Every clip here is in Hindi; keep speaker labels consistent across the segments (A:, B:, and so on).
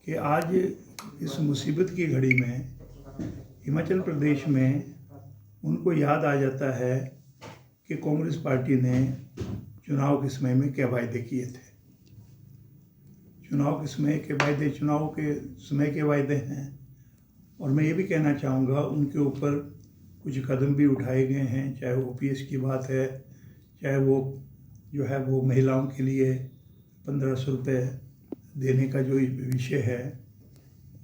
A: कि आज इस मुसीबत की घड़ी में हिमाचल प्रदेश में उनको याद आ जाता है कि कांग्रेस पार्टी ने चुनाव के समय में क्या वायदे किए थे। चुनाव के समय के वायदे हैं। और मैं ये भी कहना चाहूँगा उनके ऊपर कुछ कदम भी उठाए गए हैं, चाहे वो ओपीएस की बात है, चाहे वो महिलाओं के लिए 1500 रुपये देने का जो विषय है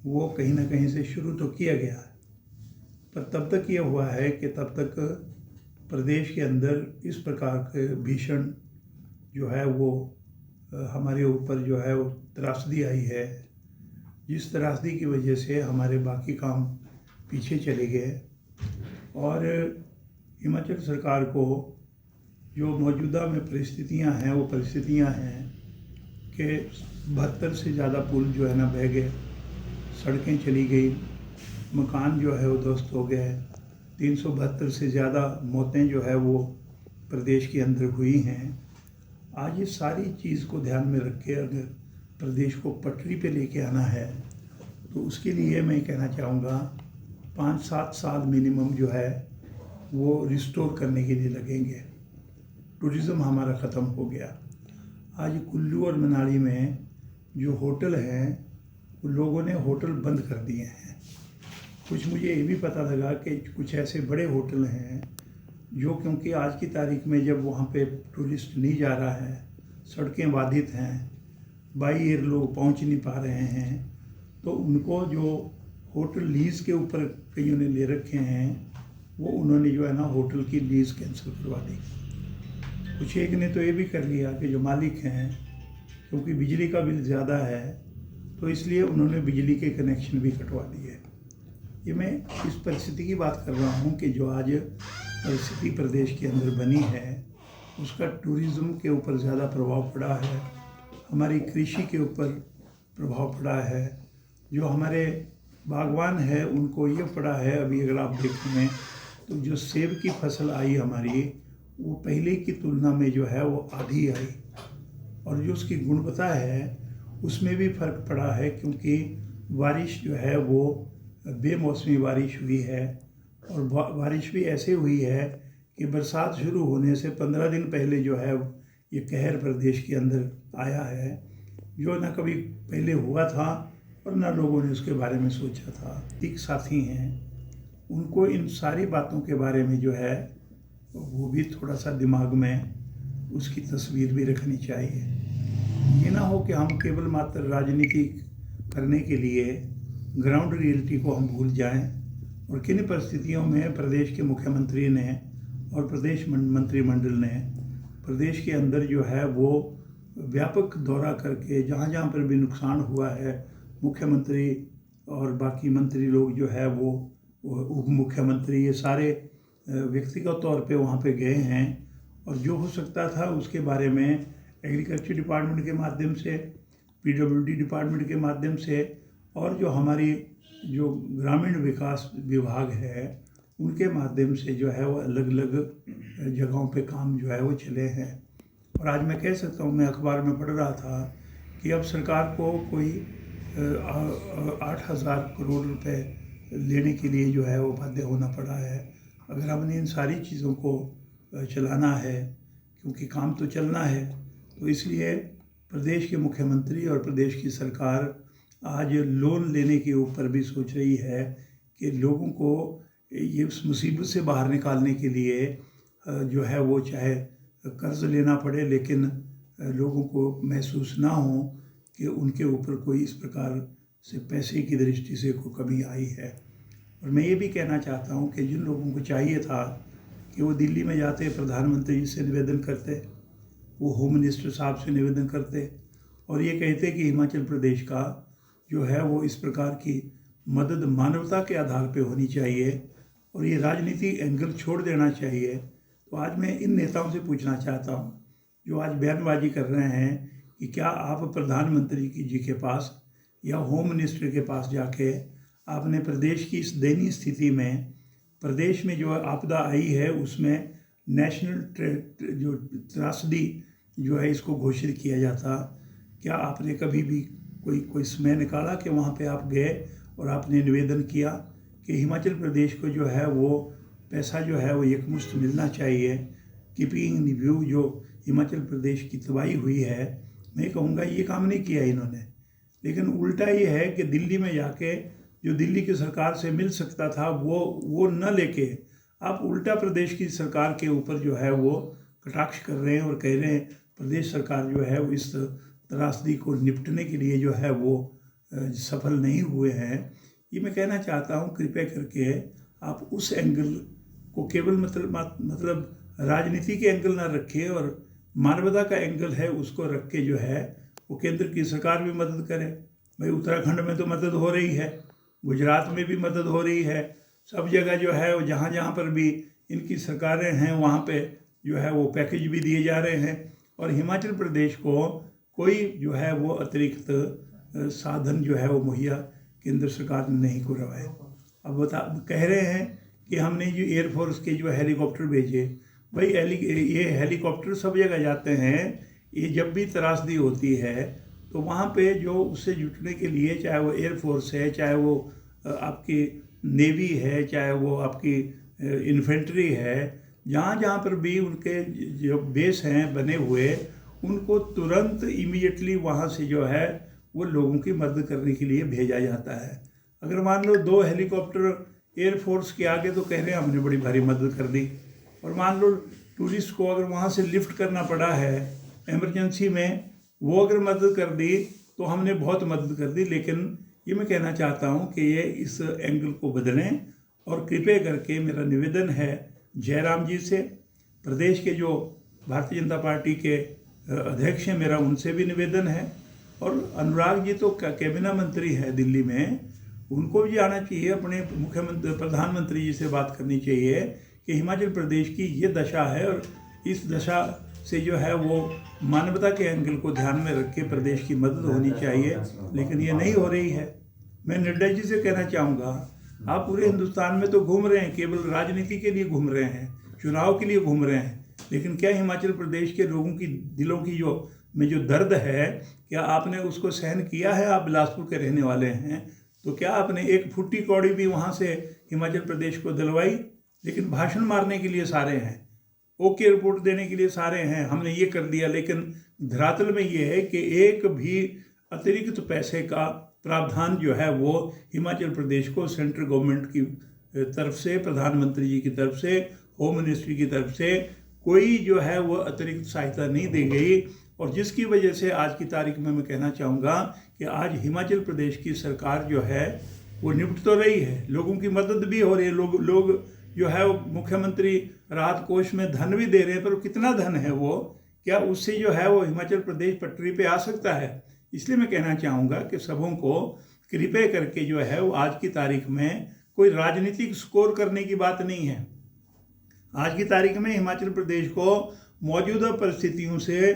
A: वो कहीं ना कहीं से शुरू तो किया गया है, पर तब तक ये हुआ है कि तब तक प्रदेश के अंदर इस प्रकार के भीषण जो है वो हमारे ऊपर जो है वो त्रासदी आई है, जिस त्रासदी की वजह से हमारे बाकी काम पीछे चले गए। और हिमाचल सरकार को जो मौजूदा में परिस्थितियां हैं वो परिस्थितियां हैं कि 72 से ज़्यादा पुल जो है ना बह गए, सड़कें चली गई, मकान जो है वो ध्वस्त हो गए, 372 से ज़्यादा मौतें जो है वो प्रदेश के अंदर हुई हैं। आज ये सारी चीज़ को ध्यान में रख के अगर प्रदेश को पटरी पे लेके आना है तो उसके लिए मैं कहना चाहूँगा 5-7 साल मिनिमम जो है वो रिस्टोर करने के लिए लगेंगे। टूरिज़्म हमारा ख़त्म हो गया। आज कुल्लू और मनाली में जो होटल हैं वो लोगों ने होटल बंद कर दिए हैं। कुछ मुझे ये भी पता लगा कि कुछ ऐसे बड़े होटल हैं जो, क्योंकि आज की तारीख में जब वहाँ पे टूरिस्ट नहीं जा रहा है, सड़कें बाधित हैं, बाई एयर लोग पहुँच नहीं पा रहे हैं, तो उनको जो होटल लीज़ के ऊपर कईयों ने ले रखे हैं वो उन्होंने जो है ना होटल की लीज़ कैंसिल करवा दी। कुछ एक ने तो ये भी कर लिया कि जो मालिक हैं, क्योंकि बिजली का बिल ज़्यादा है तो इसलिए उन्होंने बिजली के कनेक्शन भी कटवा दिए। ये मैं इस परिस्थिति की बात कर रहा हूँ कि जो आज परिस्थिति प्रदेश के अंदर बनी है उसका टूरिज़्म के ऊपर ज़्यादा प्रभाव पड़ा है, हमारी कृषि के ऊपर प्रभाव पड़ा है, जो हमारे बागवान है उनको ये पड़ा है। अभी अगर आप देखें तो जो सेब की फसल आई हमारी वो पहले की तुलना में जो है वो आधी आई, और जो उसकी गुणवत्ता है उसमें भी फ़र्क पड़ा है, क्योंकि बारिश जो है वो बेमौसमी बारिश हुई है। और बारिश भी ऐसे हुई है कि बरसात शुरू होने से 15 दिन पहले जो है ये कहर प्रदेश के अंदर आया है, जो ना कभी पहले हुआ था और ना लोगों ने उसके बारे में सोचा था। एक साथी हैं उनको इन सारी बातों के बारे में जो है वो भी थोड़ा सा दिमाग में उसकी तस्वीर भी रखनी चाहिए। ये ना हो कि हम केवल मात्र राजनीति करने के लिए ग्राउंड रियलिटी को हम भूल जाएं, और किन परिस्थितियों में प्रदेश के मुख्यमंत्री ने और प्रदेश मंत्रिमंडल ने प्रदेश के अंदर जो है वो व्यापक दौरा करके जहाँ जहाँ पर भी नुकसान हुआ है, मुख्यमंत्री और बाकी मंत्री लोग जो है वो उप मुख्यमंत्री ये सारे व्यक्तिगत तौर पे वहाँ पे गए हैं, और जो हो सकता था उसके बारे में एग्रीकल्चर डिपार्टमेंट के माध्यम से, पीडब्ल्यूडी डिपार्टमेंट के माध्यम से, और जो हमारी जो ग्रामीण विकास विभाग है उनके माध्यम से जो है वो अलग अलग जगहों पे काम जो है वो चले हैं। और आज मैं कह सकता हूँ, मैं अखबार में पढ़ रहा था कि अब सरकार को कोई 8,000 करोड़ रुपए लेने के लिए जो है वो बाध्य होना पड़ा है। अगर हमने इन सारी चीज़ों को चलाना है, क्योंकि काम तो चलना है, तो इसलिए प्रदेश के मुख्यमंत्री और प्रदेश की सरकार आज लोन लेने के ऊपर भी सोच रही है कि लोगों को ये उस मुसीबत से बाहर निकालने के लिए जो है वो चाहे कर्ज लेना पड़े, लेकिन लोगों को महसूस ना हो कि उनके ऊपर कोई इस प्रकार से पैसे की दृष्टि से कोई कमी आई है। और मैं ये भी कहना चाहता हूँ कि जिन लोगों को चाहिए था कि वो दिल्ली में जाते, प्रधानमंत्री जी से निवेदन करते, वो होम मिनिस्टर साहब से निवेदन करते और ये कहते कि हिमाचल प्रदेश का जो है वो इस प्रकार की मदद मानवता के आधार पे होनी चाहिए और ये राजनीति एंगल छोड़ देना चाहिए। तो आज मैं इन नेताओं से पूछना चाहता हूँ जो आज बयानबाजी कर रहे हैं कि क्या आप प्रधानमंत्री जी के पास या होम मिनिस्टर के पास जाके आपने प्रदेश की इस दयनीय स्थिति में, प्रदेश में जो आपदा आई है उसमें नेशनल जो त्रासदी जो है इसको घोषित किया जाता, क्या आपने कभी भी कोई समय निकाला कि वहाँ पे आप गए और आपने निवेदन किया कि हिमाचल प्रदेश को जो है वो पैसा जो है वो एकमुश्त मिलना चाहिए। कीपिंग इन व्यू जो हिमाचल प्रदेश की तबाही हुई है, मैं कहूँगा ये काम नहीं किया इन्होंने। लेकिन उल्टा ये है कि दिल्ली में जाके जो दिल्ली की सरकार से मिल सकता था वो न लेके आप उल्टा प्रदेश की सरकार के ऊपर जो है वो कटाक्ष कर रहे हैं और कह रहे हैं प्रदेश सरकार जो है वो इस त्रासदी को निपटने के लिए जो है वो सफल नहीं हुए हैं। ये मैं कहना चाहता हूँ, कृपया करके आप उस एंगल को केवल मतलब राजनीति के एंगल ना रखें और मानवता का एंगल है उसको रख के जो है वो केंद्र की सरकार भी मदद करे। भाई उत्तराखंड में तो मदद हो रही है, गुजरात में भी मदद हो रही है, सब जगह जो है वो जहाँ पर भी इनकी सरकारें हैं वहाँ पे जो है वो पैकेज भी दिए जा रहे हैं। और हिमाचल प्रदेश को कोई जो है वो अतिरिक्त साधन जो है वो मुहैया केंद्र सरकार ने नहीं करवाए। अब कह रहे हैं कि हमने जो एयरफोर्स के जो हेलीकॉप्टर भेजे, भाई ये हेलीकॉप्टर सब जगह जाते हैं। ये जब भी त्रासदी होती है तो वहाँ पे जो उससे जुटने के लिए, चाहे वो एयरफोर्स है, चाहे वो आपकी नेवी है, चाहे वो आपकी इन्फेंट्री है, जहाँ पर भी उनके जो बेस हैं बने हुए, उनको तुरंत इमीडिएटली वहाँ से जो है वो लोगों की मदद करने के लिए भेजा जाता है। अगर मान लो 2 हेलीकॉप्टर एयरफोर्स के आगे तो कह रहे हैं हमने बड़ी भारी मदद कर दी, और मान लो टूरिस्ट को अगर वहाँ से लिफ्ट करना पड़ा है इमरजेंसी में, वो अगर मदद कर दी तो हमने बहुत मदद कर दी। लेकिन ये मैं कहना चाहता हूँ कि ये इस एंगल को बदलें, और कृपया करके मेरा निवेदन है जयराम जी से, प्रदेश के जो भारतीय जनता पार्टी के अध्यक्ष हैं, मेरा उनसे भी निवेदन है, और अनुराग जी तो कैबिनेट मंत्री है दिल्ली में, उनको भी आना चाहिए, अपने प्रधानमंत्री जी से बात करनी चाहिए कि हिमाचल प्रदेश की ये दशा है और इस दशा से जो है वो मानवता के एंगल को ध्यान में रख के प्रदेश की मदद होनी चाहिए। लेकिन ये नहीं हो रही है। मैं नड्डा जी से कहना चाहूँगा, आप पूरे हिंदुस्तान में तो घूम रहे हैं, केवल राजनीति के लिए घूम रहे हैं, चुनाव के लिए घूम रहे हैं, लेकिन क्या हिमाचल प्रदेश के लोगों की दिलों की जो दर्द है, क्या आपने उसको सहन किया है? आप बिलासपुर के रहने वाले हैं, तो क्या आपने एक फुट्टी कौड़ी भी वहाँ से हिमाचल प्रदेश को दिलवाई? लेकिन भाषण मारने के लिए सारे हैं, ओके रिपोर्ट देने के लिए सारे हैं, हमने ये कर दिया। लेकिन धरातल में ये है कि एक भी अतिरिक्त पैसे का प्रावधान जो है वो हिमाचल प्रदेश को सेंट्रल गवर्नमेंट की तरफ से, प्रधानमंत्री जी की तरफ से, होम मिनिस्ट्री की तरफ से कोई जो है वो अतिरिक्त सहायता नहीं दी गई। और जिसकी वजह से आज की तारीख में मैं कहना चाहूँगा कि आज हिमाचल प्रदेश की सरकार जो है वो निपट तो रही है, लोगों की मदद भी हो रही है, लोग जो है वो मुख्यमंत्री राहत कोष में धन भी दे रहे हैं, पर कितना धन है वो, क्या उससे जो है वो हिमाचल प्रदेश पटरी पे आ सकता है? इसलिए मैं कहना चाहूँगा कि सबों को कृपया करके जो है वो आज की तारीख में कोई राजनीतिक स्कोर करने की बात नहीं है। आज की तारीख में हिमाचल प्रदेश को मौजूदा परिस्थितियों से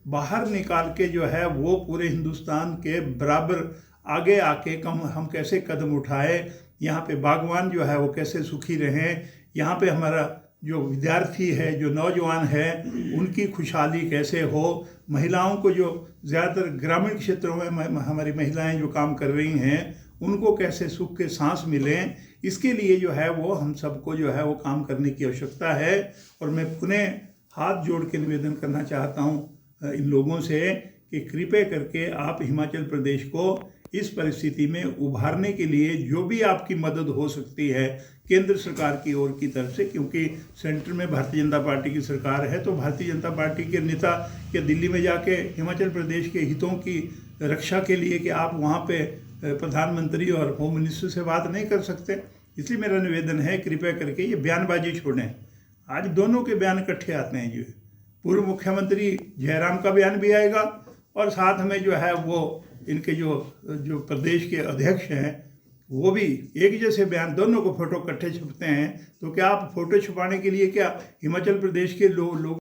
A: बाहर निकाल के जो है वो पूरे हिंदुस्तान के बराबर आगे आके हम कैसे कदम उठाए, यहाँ पे बागवान जो है वो कैसे सुखी रहें, यहाँ पे हमारा जो विद्यार्थी है, जो नौजवान है, उनकी खुशहाली कैसे हो, महिलाओं को जो ज़्यादातर ग्रामीण क्षेत्रों में हमारी महिलाएं जो काम कर रही हैं उनको कैसे सुख के सांस मिलें, इसके लिए जो है वो हम सबको जो है वो काम करने की आवश्यकता है। और मैं पुनः हाथ जोड़ के निवेदन करना चाहता हूँ इन लोगों से कि कृपया करके आप हिमाचल प्रदेश को इस परिस्थिति में उभारने के लिए जो भी आपकी मदद हो सकती है केंद्र सरकार की ओर की तरफ से, क्योंकि सेंटर में भारतीय जनता पार्टी की सरकार है, तो भारतीय जनता पार्टी के नेता के दिल्ली में जाके हिमाचल प्रदेश के हितों की रक्षा के लिए कि आप वहाँ पे प्रधानमंत्री और होम मिनिस्टर से बात नहीं कर सकते। इसलिए मेरा निवेदन है कृपया करके ये बयानबाजी छोड़ें। आज दोनों के बयान इकट्ठे आते हैं, जो पूर्व मुख्यमंत्री जयराम का बयान भी आएगा और साथ में जो है वो इनके जो प्रदेश के अध्यक्ष हैं वो भी एक जैसे बयान, दोनों को फोटो इकट्ठे छपते हैं। तो क्या आप फोटो छुपाने के लिए क्या हिमाचल प्रदेश के लोग